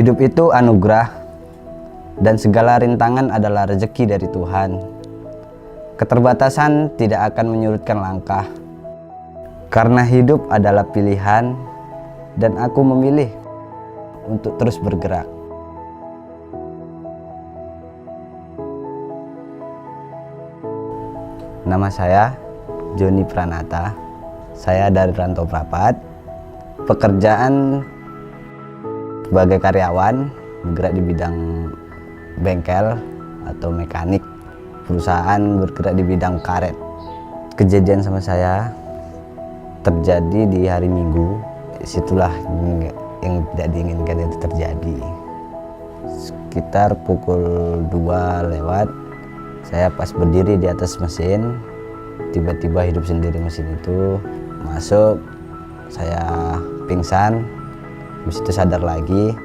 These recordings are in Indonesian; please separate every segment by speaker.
Speaker 1: Hidup itu anugerah dan segala rintangan adalah rezeki dari Tuhan. Keterbatasan tidak akan menyurutkan langkah. Karena hidup adalah pilihan dan aku memilih untuk terus bergerak. Nama saya Joni Pranata. Saya dari Rantau Prapat. Pekerjaan sebagai karyawan, bergerak di bidang bengkel atau mekanik. Perusahaan bergerak di bidang karet. Kejadian sama saya terjadi di hari Minggu. Situlah yang tidak diinginkan itu terjadi. Sekitar pukul 2 lewat, saya pas berdiri di atas mesin, tiba-tiba hidup sendiri mesin itu masuk. Saya pingsan, habis itu sadar lagi,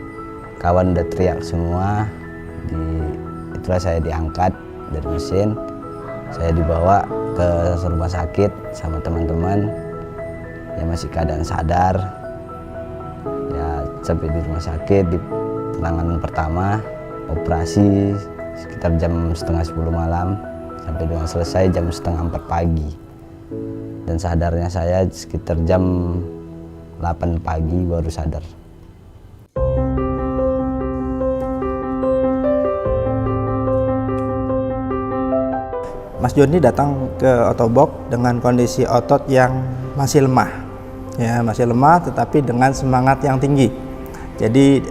Speaker 1: kawan udah teriak semua. Itulah saya diangkat dari mesin, saya dibawa ke rumah sakit sama teman-teman yang masih keadaan sadar. Ya, sampai di rumah sakit di penanganan pertama, operasi sekitar jam setengah 10 malam sampai dengan selesai jam setengah 4 pagi. Dan sadarnya saya sekitar jam 8 pagi baru sadar.
Speaker 2: Mas Joni datang ke Otobok dengan kondisi otot yang masih lemah, ya masih lemah, tetapi dengan semangat yang tinggi. Jadi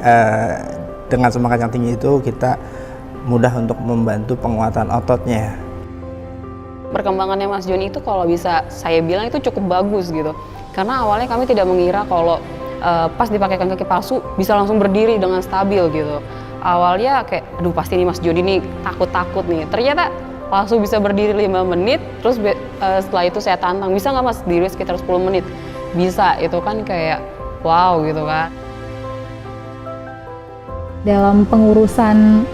Speaker 2: dengan semangat yang tinggi itu kita mudah untuk membantu penguatan ototnya.
Speaker 3: Perkembangannya Mas Joni itu kalau bisa saya bilang itu cukup bagus gitu. Karena awalnya kami tidak mengira kalau pas dipakaikan kaki palsu bisa langsung berdiri dengan stabil gitu. Awalnya kayak, aduh pasti nih Mas Joni nih takut-takut nih. Ternyata langsung bisa berdiri 5 menit, terus setelah itu saya tantang, bisa nggak Mas diri sekitar 10 menit? Bisa, itu kan kayak wow gitu kan.
Speaker 4: Dalam pengurusan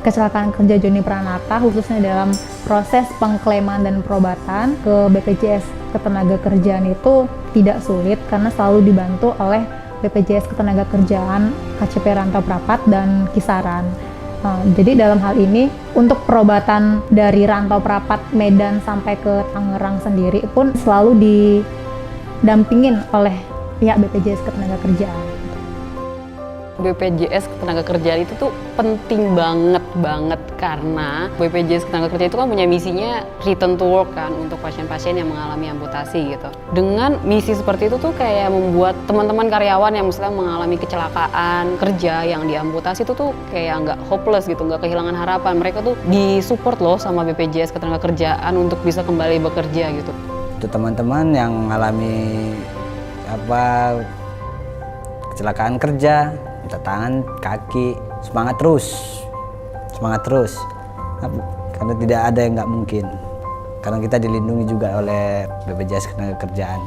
Speaker 4: kecelakaan kerja Joni Pranata, khususnya dalam proses pengklaiman dan perobatan ke BPJS Ketenagakerjaan itu tidak sulit karena selalu dibantu oleh BPJS Ketenagakerjaan, KCP Rantau Prapat, dan Kisaran. Jadi dalam hal ini untuk perobatan dari Rantau Prapat Medan sampai ke Tangerang sendiri pun selalu didampingin oleh pihak BPJS Ketenagakerjaan.
Speaker 3: BPJS Ketenagakerjaan itu tuh penting banget karena BPJS Ketenagakerjaan itu kan punya misinya return to work kan untuk pasien-pasien yang mengalami amputasi gitu. Dengan misi seperti itu tuh kayak membuat teman-teman karyawan yang misalnya mengalami kecelakaan kerja yang diamputasi itu tuh kayak nggak hopeless gitu, nggak kehilangan harapan. Mereka tuh disupport loh sama BPJS Ketenagakerjaan untuk bisa kembali bekerja gitu.
Speaker 1: Untuk teman-teman yang mengalami kecelakaan kerja, tangan, kaki, semangat terus, karena tidak ada yang nggak mungkin, karena kita dilindungi juga oleh BPJS Ketenagakerjaan.